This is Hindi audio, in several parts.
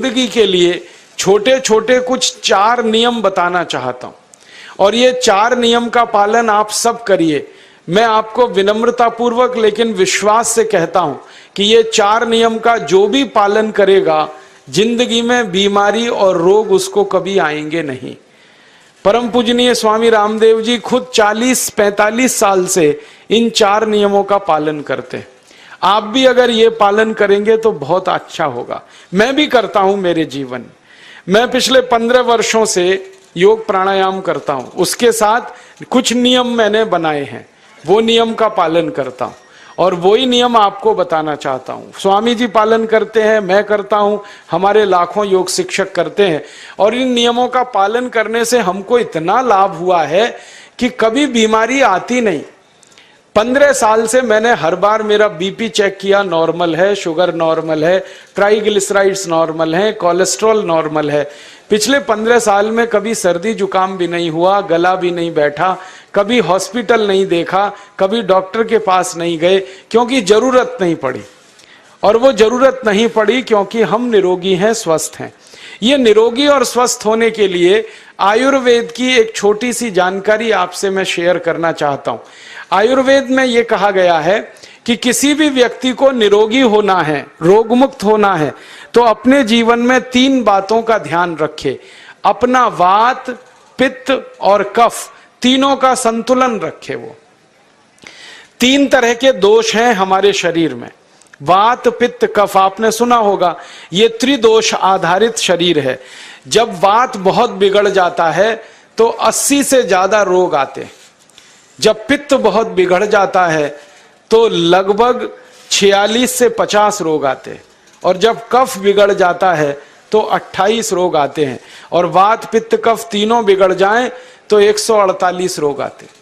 जिंदगी के लिए छोटे छोटे कुछ 4 नियम बताना चाहता हूं और ये 4 नियम का पालन आप सब करिए। मैं आपको विनम्रता पूर्वक लेकिन विश्वास से कहता हूं कि ये 4 नियम का जो भी पालन करेगा जिंदगी में बीमारी और रोग उसको कभी आएंगे नहीं। परम पूजनीय स्वामी रामदेव जी खुद 40-45 साल से इन 4 नियमों का पालन करते हैं। आप भी अगर ये पालन करेंगे तो बहुत अच्छा होगा। मैं भी करता हूं मेरे जीवन। मैं पिछले 15 वर्षों से योग प्राणायाम करता हूं, उसके साथ कुछ नियम मैंने बनाए हैं, वो नियम का पालन करता हूं और वही नियम आपको बताना चाहता हूं। स्वामी जी पालन करते हैं, मैं करता हूं, हमारे लाखों योग शिक्षक करते हैं और इन नियमों का पालन करने से हमको इतना लाभ हुआ है कि कभी बीमारी आती नहीं। 15 साल से मैंने हर बार मेरा बीपी चेक किया, नॉर्मल है, शुगर नॉर्मल है, ट्राइग्लिसराइड्स नॉर्मल है, कोलेस्ट्रॉल नॉर्मल है। पिछले 15 साल में कभी सर्दी जुकाम भी नहीं हुआ, गला भी नहीं बैठा, कभी हॉस्पिटल नहीं देखा, कभी डॉक्टर के पास नहीं गए, क्योंकि जरूरत नहीं पड़ी। और वो जरूरत नहीं पड़ी क्योंकि हम निरोगी हैं, स्वस्थ हैं। ये निरोगी और स्वस्थ होने के लिए आयुर्वेद की एक छोटी सी जानकारी आपसे मैं शेयर करना चाहता हूं। आयुर्वेद में ये कहा गया है कि किसी भी व्यक्ति को निरोगी होना है, रोग मुक्त होना है, तो अपने जीवन में 3 बातों का ध्यान रखे। अपना वात, पित्त और कफ तीनों का संतुलन रखे। वो 3 तरह के दोष हैं हमारे शरीर में, वात, पित्त, कफ। आपने सुना होगा ये त्रिदोष आधारित शरीर है। जब वात बहुत बिगड़ जाता है तो 80 से ज्यादा रोग आते हैं। जब पित्त बहुत बिगड़ जाता है तो लगभग 46 से 50 रोग आते हैं और जब कफ बिगड़ जाता है तो 28 रोग आते हैं और वात, पित्त, कफ तीनों बिगड़ जाएं तो 148 रोग आते हैं।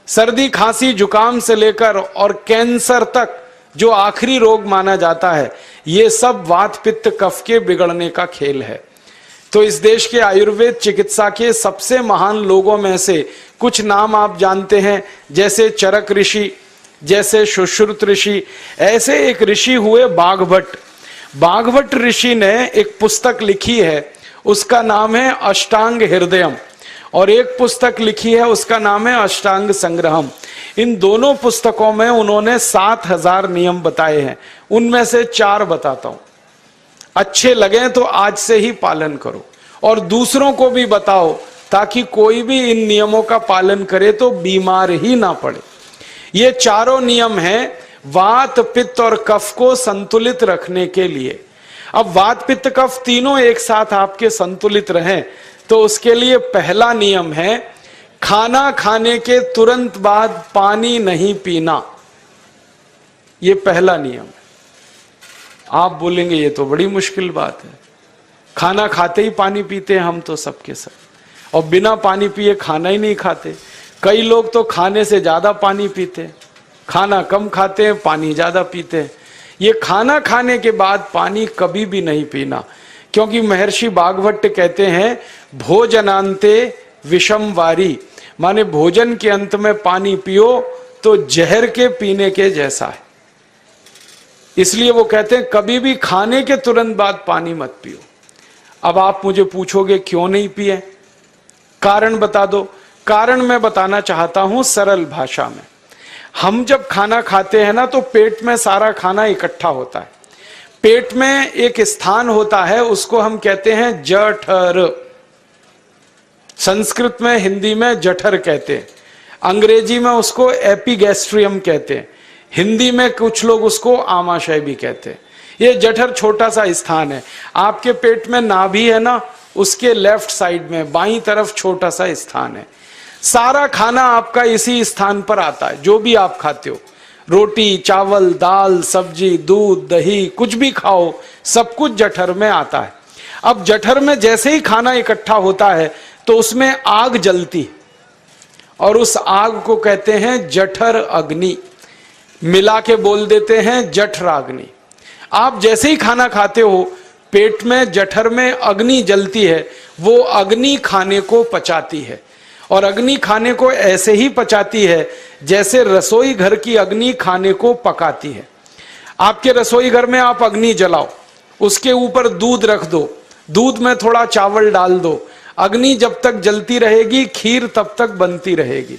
सर्दी, खांसी, जुकाम से लेकर और कैंसर तक जो आखिरी रोग माना जाता है, ये सब वात, पित्त, कफ के बिगड़ने का खेल है। तो इस देश के आयुर्वेद चिकित्सा के सबसे महान लोगों में से कुछ नाम आप जानते हैं, जैसे चरक ऋषि, जैसे सुश्रुत ऋषि। ऐसे एक ऋषि हुए बाघभट्ट। बाघभट्ट ऋषि ने एक पुस्तक लिखी है, उसका नाम है अष्टांग हृदयम, और एक पुस्तक लिखी है उसका नाम है अष्टांग संग्रहम। इन दोनों पुस्तकों में उन्होंने 7000 नियम बताए हैं। उनमें से 4 बताता हूं, अच्छे लगे तो आज से ही पालन करो और दूसरों को भी बताओ ताकि कोई भी इन नियमों का पालन करे तो बीमार ही ना पड़े। ये चारों नियम हैं वात, पित्त और कफ को संतुलित रखने के लिए। अब वात, पित्त, कफ तीनों एक साथ आपके संतुलित रहें तो उसके लिए पहला नियम है खाना खाने के तुरंत बाद पानी नहीं पीना। ये पहला नियम है। आप बोलेंगे ये तो बड़ी मुश्किल बात है, खाना खाते ही पानी पीते हैं हम तो सबके सब, और बिना पानी पिए खाना ही नहीं खाते। कई लोग तो खाने से ज्यादा पानी पीते हैं, खाना कम खाते हैं, पानी ज्यादा पीते हैं। ये खाना खाने के बाद पानी कभी भी नहीं पीना, क्योंकि महर्षि बाघभट्ट कहते हैं भोजनांते विषम वारी, माने भोजन के अंत में पानी पियो तो जहर के पीने के जैसा है। इसलिए वो कहते हैं कभी भी खाने के तुरंत बाद पानी मत पियो। अब आप मुझे पूछोगे क्यों नहीं पिए, कारण बता दो। कारण मैं बताना चाहता हूं सरल भाषा में। हम जब खाना खाते हैं ना तो पेट में सारा खाना इकट्ठा होता है। पेट में एक स्थान होता है, उसको हम कहते हैं जठर। संस्कृत में, हिंदी में जठर कहते हैं, अंग्रेजी में उसको एपिगैस्ट्रियम कहते हैं, हिंदी में कुछ लोग उसको आमाशय भी कहते हैं। ये जठर छोटा सा स्थान है। आपके पेट में नाभि है ना, उसके लेफ्ट साइड में बाईं तरफ छोटा सा स्थान है। सारा खाना आपका इसी स्थान पर आता है। जो भी आप खाते हो, रोटी, चावल, दाल, सब्जी, दूध, दही, कुछ भी खाओ, सब कुछ जठर में आता है। अब जठर में जैसे ही खाना इकट्ठा होता है तो उसमें आग जलती है और उस आग को कहते हैं जठर अग्नि। मिला के बोल देते हैं जठराग्नि। आप जैसे ही खाना खाते हो पेट में, जठर में अग्नि जलती है। वो अग्नि खाने को पचाती है और अग्नि खाने को ऐसे ही पचाती है जैसे रसोई घर की अग्नि खाने को पकाती है। आपके रसोई घर में आप अग्नि जलाओ, उसके ऊपर दूध रख दो, दूध में थोड़ा चावल डाल दो, अग्नि जब तक जलती रहेगी खीर तब तक बनती रहेगी।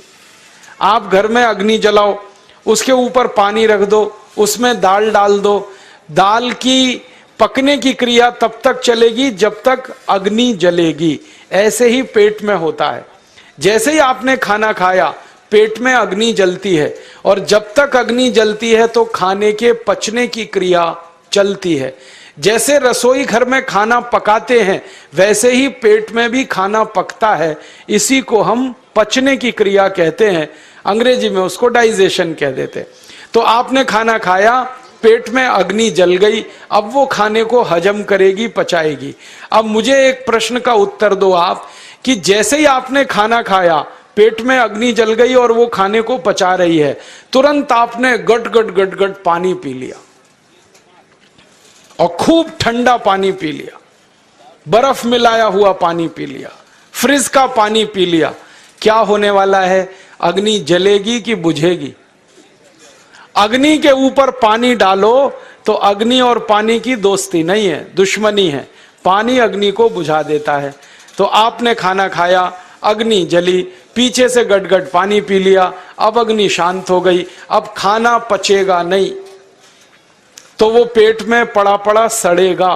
आप घर में अग्नि जलाओ, उसके ऊपर पानी रख दो, उसमें दाल डाल दो, दाल की पकने की क्रिया तब तक चलेगी जब तक अग्नि जलेगी। ऐसे ही पेट में होता है, जैसे ही आपने खाना खाया पेट में अग्नि जलती है, और जब तक अग्नि जलती है तो खाने के पचने की क्रिया चलती है। जैसे रसोई घर में खाना पकाते हैं वैसे ही पेट में भी खाना पकता है, इसी को हम पचने की क्रिया कहते हैं, अंग्रेजी में उसको डाइजेशन कह देते। तो आपने खाना खाया, पेट में अग्नि जल गई, अब वो खाने को हजम करेगी, पचाएगी। अब मुझे एक प्रश्न का उत्तर दो आप, कि जैसे ही आपने खाना खाया पेट में अग्नि जल गई और वो खाने को पचा रही है, तुरंत आपने गट गट गट गट पानी पी लिया और खूब ठंडा पानी पी लिया, बर्फ मिलाया हुआ पानी पी लिया, फ्रिज का पानी पी लिया, क्या होने वाला है? अग्नि जलेगी कि बुझेगी? अग्नि के ऊपर पानी डालो तो अग्नि और पानी की दोस्ती नहीं है, दुश्मनी है, पानी अग्नि को बुझा देता है। तो आपने खाना खाया, अग्नि जली, पीछे से गटगट पानी पी लिया, अब अग्नि शांत हो गई, अब खाना पचेगा नहीं, तो वो पेट में पड़ा पड़ा सड़ेगा,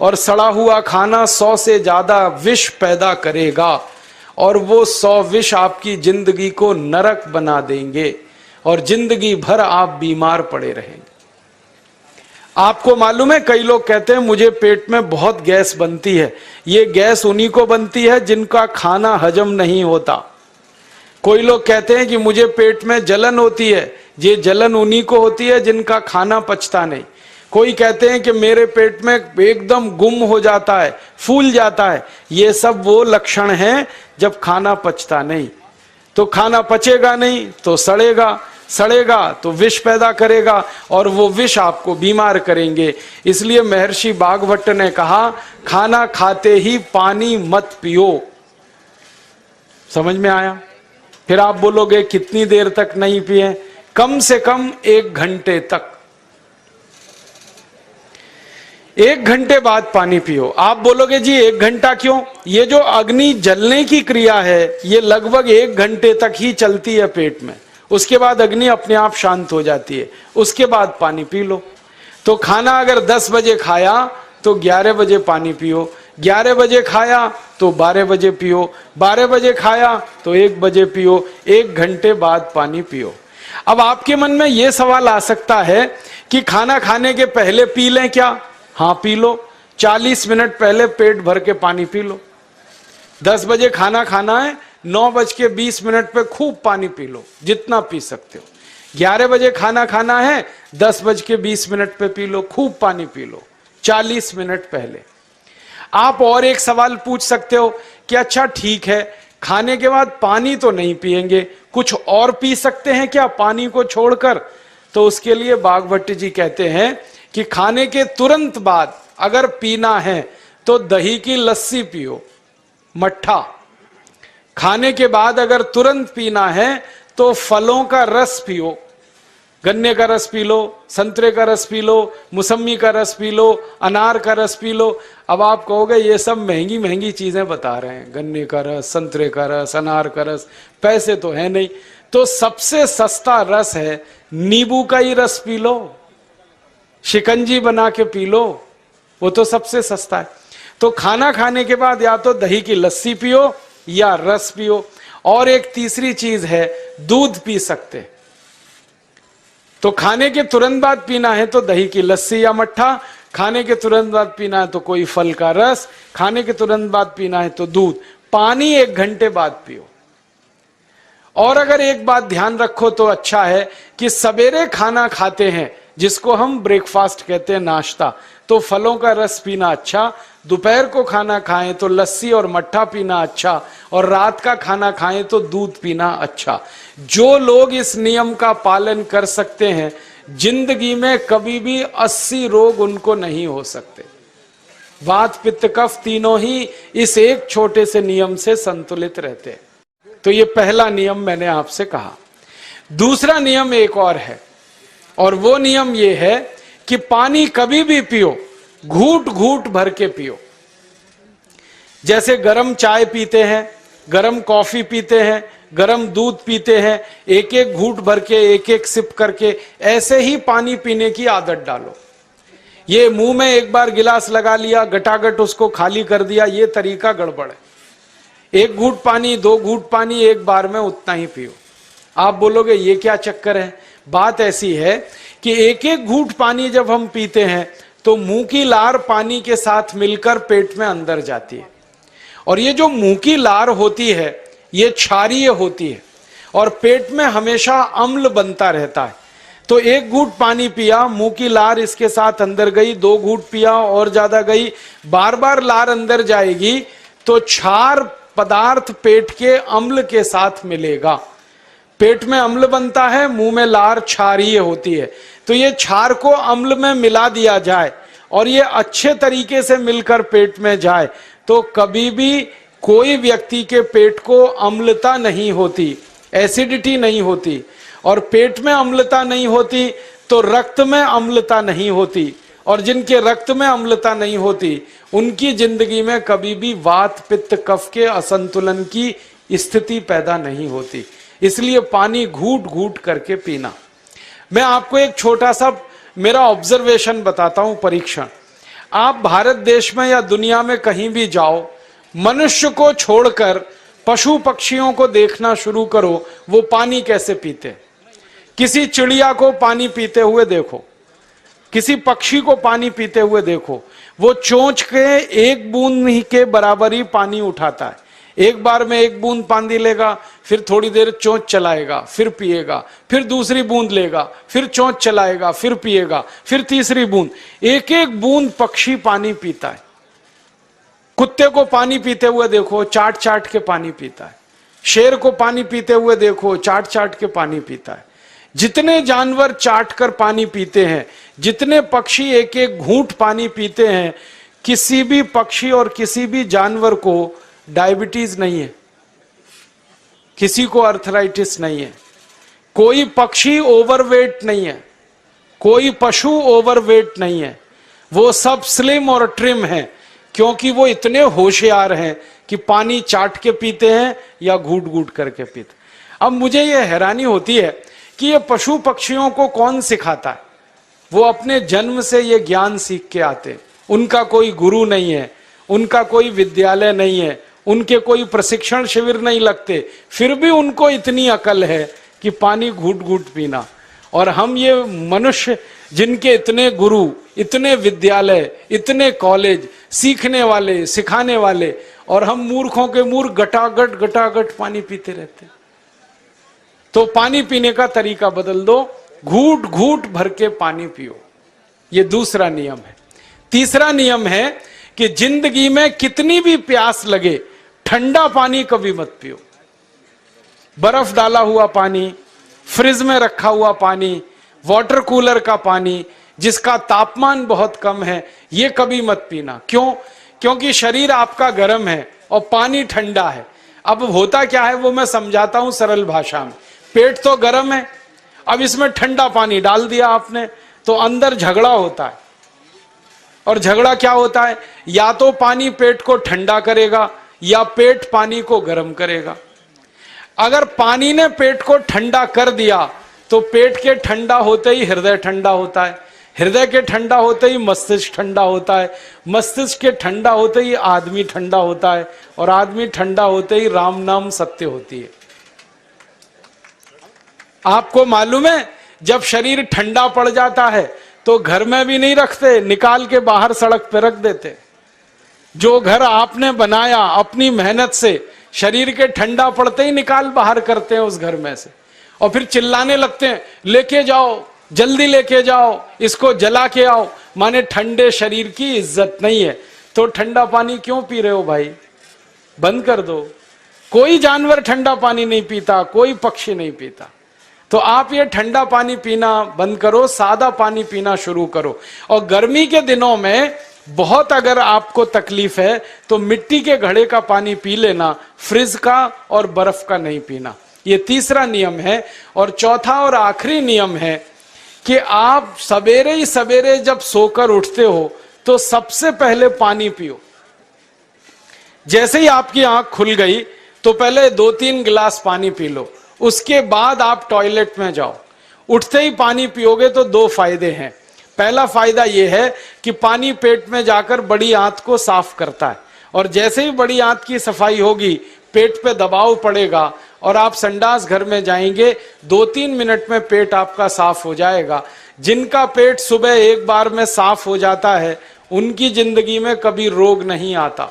और सड़ा हुआ खाना 100 से ज्यादा विष पैदा करेगा, और वो 100 विष आपकी जिंदगी को नरक बना देंगे और जिंदगी भर आप बीमार पड़े रहेंगे। आपको मालूम है, कई लोग कहते हैं मुझे पेट में बहुत गैस बनती है। ये गैस उन्हीं को बनती है जिनका खाना हजम नहीं होता। कोई लोग कहते हैं कि मुझे पेट में जलन होती है, ये जलन उन्हीं को होती है जिनका खाना पचता नहीं। कोई कहते हैं कि मेरे पेट में एकदम गुम हो जाता है, फूल जाता है, ये सब वो लक्षण हैं जब खाना पचता नहीं। तो खाना पचेगा नहीं तो सड़ेगा, सड़ेगा तो विष पैदा करेगा, और वो विष आपको बीमार करेंगे। इसलिए महर्षि भागवत ने कहा, खाना खाते ही पानी मत पियो। समझ में आया? फिर आप बोलोगे कितनी देर तक नहीं पिए? कम से कम 1 घंटे तक। 1 घंटे बाद पानी पियो। आप बोलोगे जी 1 घंटा क्यों? ये जो अग्नि जलने की क्रिया है ये लगभग 1 घंटे तक ही चलती है पेट में, उसके बाद अग्नि अपने आप शांत हो जाती है, उसके बाद पानी पी लो। तो खाना अगर 10 बजे खाया तो 11 बजे पानी पियो, 11 बजे खाया तो 12 बजे पियो, 12 बजे खाया तो 1 बजे पियो, 1 घंटे बाद पानी पियो। अब आपके मन में यह सवाल आ सकता है कि खाना खाने के पहले पी लें क्या? हाँ पी लो, 40 मिनट पहले पेट भर के पानी पी लो। 10 बजे खाना खाना है, 9:20 पे खूब पानी पी लो, जितना पी सकते हो। 11 बजे खाना खाना है, 10:20 पे पी लो, खूब पानी पी लो, 40 मिनट पहले। आप और एक सवाल पूछ सकते हो कि अच्छा ठीक है, खाने के बाद पानी तो नहीं पिएंगे, कुछ और पी सकते हैं क्या पानी को छोड़कर? तो उसके लिए भागवत जी कहते हैं कि खाने के तुरंत बाद अगर पीना है तो दही की लस्सी पियो, मट्ठा। खाने के बाद अगर तुरंत पीना है तो फलों का रस पियो, गन्ने का रस पी लो, संतरे का रस पी लो, मौसमी का रस पी लो, अनार का रस पी लो। अब आप कहोगे ये सब महंगी महंगी चीजें बता रहे हैं, गन्ने का रस, संतरे का रस, अनार का रस, पैसे तो है नहीं। तो सबसे सस्ता रस है नींबू का ही रस पी लो, शिकंजी बना के पी लो, वो तो सबसे सस्ता है। तो खाना खाने के बाद या तो दही की लस्सी पियो या रस पियो। और एक तीसरी चीज है, दूध पी सकते। तो खाने के तुरंत बाद पीना है तो दही की लस्सी या मट्ठा, खाने के तुरंत बाद पीना है तो कोई फल का रस, खाने के तुरंत बाद पीना है तो दूध। पानी 1 घंटे बाद पियो। और अगर एक बात ध्यान रखो तो अच्छा है कि सवेरे खाना खाते हैं जिसको हम ब्रेकफास्ट कहते हैं, नाश्ता, तो फलों का रस पीना अच्छा, दोपहर को खाना खाएं तो लस्सी और मट्ठा पीना अच्छा, और रात का खाना खाएं तो दूध पीना अच्छा। जो लोग इस नियम का पालन कर सकते हैं जिंदगी में कभी भी 80 रोग उनको नहीं हो सकते। वात पित्त कफ तीनों ही इस एक छोटे से नियम से संतुलित रहते हैं। तो ये पहला नियम मैंने आपसे कहा। दूसरा नियम एक और है, और वो नियम ये है कि पानी कभी भी पियो, घूट घूट भर के पियो। जैसे गरम चाय पीते हैं, गरम कॉफी पीते हैं, गरम दूध पीते हैं, एक एक घूट भर के, एक एक सिप करके, ऐसे ही पानी पीने की आदत डालो। ये मुंह में एक बार गिलास लगा लिया, गटागट उसको खाली कर दिया, ये तरीका गड़बड़ है। एक घूट पानी, दो घूट पानी एक बार में उतना ही पियो। आप बोलोगे ये क्या चक्कर है? बात ऐसी है कि एक एक घूट पानी जब हम पीते हैं तो मुंह की लार पानी के साथ मिलकर पेट में अंदर जाती है, और ये जो मुंह की लार होती है ये क्षारीय होती है और पेट में हमेशा अम्ल बनता रहता है। तो एक घूट पानी पिया, मुंह की लार इसके साथ अंदर गई, दो घूट पिया और ज्यादा गई, बार बार लार अंदर जाएगी तो क्षार पदार्थ पेट के अम्ल के साथ मिलेगा। पेट में अम्ल बनता है, मुंह में लार क्षारीय होती है। तो ये क्षार को अम्ल में मिला दिया जाए और ये अच्छे तरीके से मिलकर पेट में जाए तो कभी भी कोई व्यक्ति के पेट को अम्लता नहीं होती, एसिडिटी नहीं होती। और पेट में अम्लता नहीं होती तो रक्त में अम्लता नहीं होती, और जिनके रक्त में अम्लता नहीं होती उनकी जिंदगी में कभी भी वात पित्त कफ के असंतुलन की स्थिति पैदा नहीं होती। इसलिए पानी घूट घूट करके पीना। मैं आपको एक छोटा सा मेरा ऑब्जर्वेशन बताता हूं, परीक्षण। आप भारत देश में या दुनिया में कहीं भी जाओ, मनुष्य को छोड़कर पशु पक्षियों को देखना शुरू करो, वो पानी कैसे पीते। किसी चिड़िया को पानी पीते हुए देखो, किसी पक्षी को पानी पीते हुए देखो, वो चोंच के एक बूंद ही के बराबर ही पानी उठाता है। एक बार में एक बूंद पानी लेगा, फिर थोड़ी देर चोंच चलाएगा, फिर पिएगा, फिर दूसरी बूंद लेगा, फिर चोंच चलाएगा, फिर पिएगा, फिर तीसरी बूंद। एक एक बूंद पक्षी पानी पीता है। कुत्ते को पानी पीते हुए देखो, चाट चाट के पानी पीता है। शेर को पानी पीते हुए देखो, चाट चाट के पानी पीता है। जितने जानवर चाट कर पानी पीते हैं, जितने पक्षी एक एक घूंट पानी पीते हैं, किसी भी पक्षी और किसी भी जानवर को डायबिटीज नहीं है, किसी को अर्थराइटिस नहीं है, कोई पक्षी ओवरवेट नहीं है, कोई पशु ओवरवेट नहीं है। वो सब स्लिम और ट्रिम है, क्योंकि वो इतने होशियार हैं कि पानी चाट के पीते हैं या घूट घूट करके पीते। अब मुझे ये हैरानी होती है कि ये पशु पक्षियों को कौन सिखाता है? वो अपने जन्म से ये ज्ञान सीख के आते। उनका कोई गुरु नहीं है, उनका कोई विद्यालय नहीं है, उनके कोई प्रशिक्षण शिविर नहीं लगते, फिर भी उनको इतनी अकल है कि पानी घूट घूट पीना। और हम ये मनुष्य जिनके इतने गुरु, इतने विद्यालय, इतने कॉलेज, सीखने वाले, सिखाने वाले, और हम मूर्खों के मूर्ख गटागट गटागट पानी पीते रहते। तो पानी पीने का तरीका बदल दो, घूट घूट भर के पानी पियो। ये दूसरा नियम है। तीसरा नियम है कि जिंदगी में कितनी भी प्यास लगे, ठंडा पानी कभी मत पियो। बर्फ डाला हुआ पानी, फ्रिज में रखा हुआ पानी, वाटर कूलर का पानी जिसका तापमान बहुत कम है, ये कभी मत पीना। क्यों? क्योंकि शरीर आपका गर्म है और पानी ठंडा है। अब होता क्या है वो मैं समझाता हूं सरल भाषा में। पेट तो गर्म है, अब इसमें ठंडा पानी डाल दिया आपने तो अंदर झगड़ा होता है। और झगड़ा क्या होता है? या तो पानी पेट को ठंडा करेगा या पेट पानी को गर्म करेगा। अगर पानी ने पेट को ठंडा कर दिया तो पेट के ठंडा होते ही हृदय ठंडा होता है, हृदय के ठंडा होते ही मस्तिष्क ठंडा होता है, मस्तिष्क के ठंडा होते ही आदमी ठंडा होता है, और आदमी ठंडा होते ही राम नाम सत्य होती है। आपको मालूम है जब शरीर ठंडा पड़ जाता है तो घर में भी नहीं रखते, निकाल के बाहर सड़क पे रख देते। जो घर आपने बनाया अपनी मेहनत से, शरीर के ठंडा पड़ते ही निकाल बाहर करते हैं उस घर में से, और फिर चिल्लाने लगते हैं लेके जाओ, जल्दी लेके जाओ, इसको जला के आओ। माने ठंडे शरीर की इज्जत नहीं है। तो ठंडा पानी क्यों पी रहे हो भाई? बंद कर दो। कोई जानवर ठंडा पानी नहीं पीता, कोई पक्षी नहीं पीता। तो आप ये ठंडा पानी पीना बंद करो, सादा पानी पीना शुरू करो। और गर्मी के दिनों में बहुत अगर आपको तकलीफ है तो मिट्टी के घड़े का पानी पी लेना, फ्रिज का और बर्फ का नहीं पीना। ये तीसरा नियम है। और चौथा और आखिरी नियम है कि आप सवेरे ही सवेरे जब सोकर उठते हो तो सबसे पहले पानी पियो। जैसे ही आपकी आंख खुल गई तो पहले 2-3 गिलास पानी पी लो, उसके बाद आप टॉयलेट में जाओ। उठते ही पानी पियोगे तो 2 फायदे हैं। पहला फायदा यह है कि पानी पेट में जाकर बड़ी आंत को साफ करता है, और जैसे ही बड़ी आंत की सफाई होगी पेट पे दबाव पड़ेगा और आप संडास घर में जाएंगे, 2-3 मिनट में पेट आपका साफ हो जाएगा। जिनका पेट सुबह एक बार में साफ हो जाता है उनकी जिंदगी में कभी रोग नहीं आता।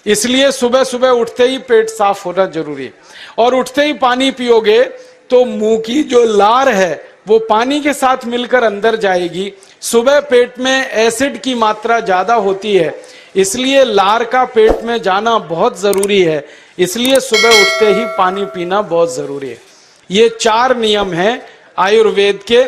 इसलिए सुबह सुबह उठते ही पेट साफ होना जरूरी है। और उठते ही पानी पियोगे तो मुंह की जो लार है वो पानी के साथ मिलकर अंदर जाएगी। सुबह पेट में एसिड की मात्रा ज्यादा होती है, इसलिए लार का पेट में जाना बहुत जरूरी है। इसलिए सुबह उठते ही पानी पीना बहुत जरूरी है। ये 4 नियम हैं आयुर्वेद के।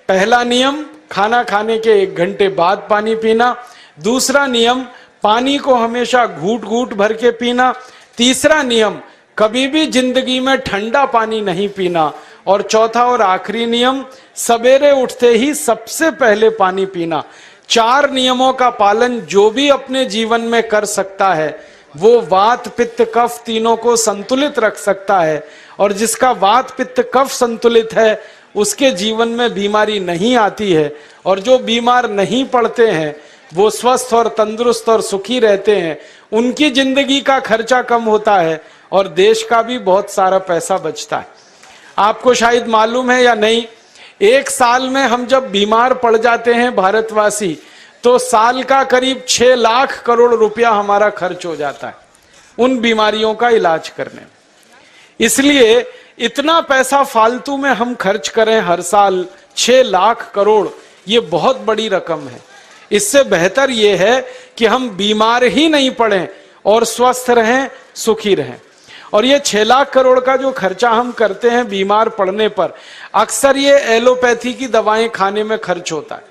पहला नियम, खाना खाने के 1 घंटे बाद पानी पीना। दूसरा नियम, पानी को हमेशा घूट घूट भर के पीना। तीसरा नियम, कभी भी जिंदगी में ठंडा पानी नहीं पीना। और चौथा और आखिरी नियम, सवेरे उठते ही सबसे पहले पानी पीना। 4 नियमों का पालन जो भी अपने जीवन में कर सकता है वो वात पित्त कफ तीनों को संतुलित रख सकता है। और जिसका वात पित्त कफ संतुलित है उसके जीवन में बीमारी नहीं आती है। और जो बीमार नहीं पड़ते हैं वो स्वस्थ और तंदुरुस्त और सुखी रहते हैं। उनकी जिंदगी का खर्चा कम होता है और देश का भी बहुत सारा पैसा बचता है। आपको शायद मालूम है या नहीं, 1 साल में हम जब बीमार पड़ जाते हैं भारतवासी, तो साल का करीब 6 लाख करोड़ रुपया हमारा खर्च हो जाता है उन बीमारियों का इलाज करने में। इसलिए इतना पैसा फालतू में हम खर्च करें हर साल 6 लाख करोड़, ये बहुत बड़ी रकम है। इससे बेहतर यह है कि हम बीमार ही नहीं पड़ें और स्वस्थ रहें, सुखी रहें। और ये 6 लाख करोड़ का जो खर्चा हम करते हैं बीमार पड़ने पर, अक्सर ये एलोपैथी की दवाएं खाने में खर्च होता है।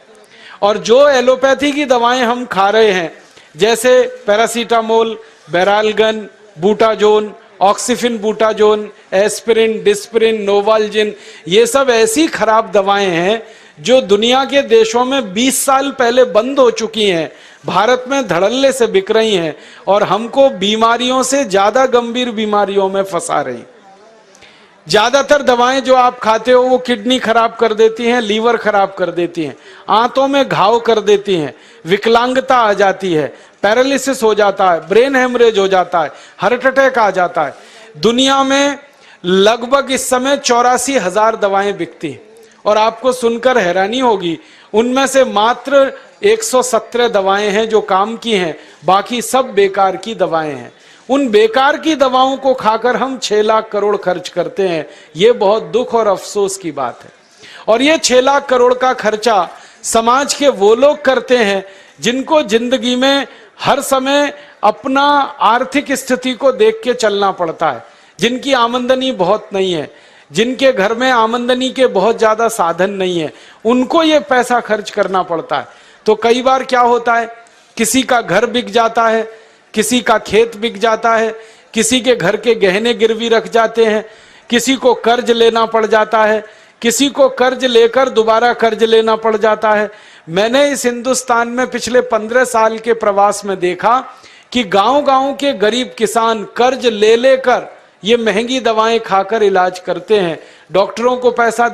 और जो एलोपैथी की दवाएं हम खा रहे हैं, जैसे paracetamol, Baralgan, Butazone, Oxyphen Butazone, aspirin, Disprin, Novalgin, ये सब ऐसी खराब दवाएं हैं जो दुनिया के देशों में 20 साल पहले बंद हो चुकी हैं, भारत में धड़ल्ले से बिक रही हैं और हमको बीमारियों से ज्यादा गंभीर बीमारियों में फंसा रही। ज्यादातर दवाएं जो आप खाते हो वो किडनी खराब कर देती हैं, लीवर खराब कर देती हैं, आंतों में घाव कर देती हैं, विकलांगता आ जाती है, पैरालिसिस हो जाता है, ब्रेन हेमरेज हो जाता है, हार्ट अटैक आ जाता है। दुनिया में लगभग इस समय 84,000 दवाएं बिकती हैं और आपको सुनकर हैरानी होगी, उनमें से मात्र 117 दवाएं हैं जो काम की हैं, बाकी सब बेकार की दवाएं हैं। उन बेकार की दवाओं को खाकर हम 6 लाख करोड़ खर्च करते हैं। ये बहुत दुख और अफसोस की बात है। और ये 6 लाख करोड़ का खर्चा समाज के वो लोग करते हैं जिनको जिंदगी में हर समय अपना आर्थिक स्थिति को देख के चलना पड़ता है, जिनकी आमदनी बहुत नहीं है, जिनके घर में आमदनी के बहुत ज्यादा साधन नहीं है, उनको ये पैसा खर्च करना पड़ता है। तो कई बार क्या होता है, किसी का घर बिक जाता है, किसी का खेत बिक जाता है, किसी के घर के गहने गिरवी रख जाते हैं, किसी को कर्ज लेना पड़ जाता है, किसी को कर्ज लेकर दोबारा कर्ज लेना पड़ जाता है। मैंने इस हिंदुस्तान में पिछले 15 साल के प्रवास में देखा कि गांव-गांव के गरीब किसान कर्ज ले लेकर ये महंगी दवाएं खाकर इलाज करते हैं, डॉक्टरों को पैसा